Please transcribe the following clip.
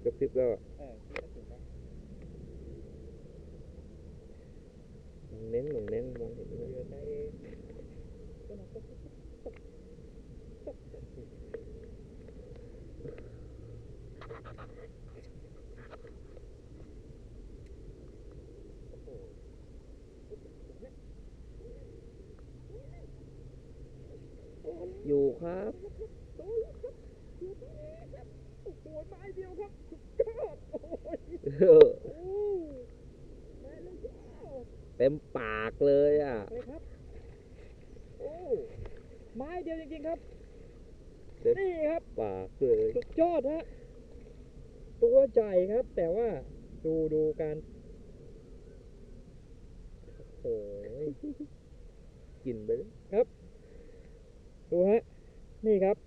กระพริบแล้วเน้นมองเห็นอยู่ครับไม้เดียวครับเต็มปากเลยอ่ะโอ้ไม้เดียวจริงๆครับนี่ครับปากเลยสุดยอดฮะตัวใหญ่ครับแต่ว่าดูการโอ้ยกินไปเลยครับดูฮะนี่ครับ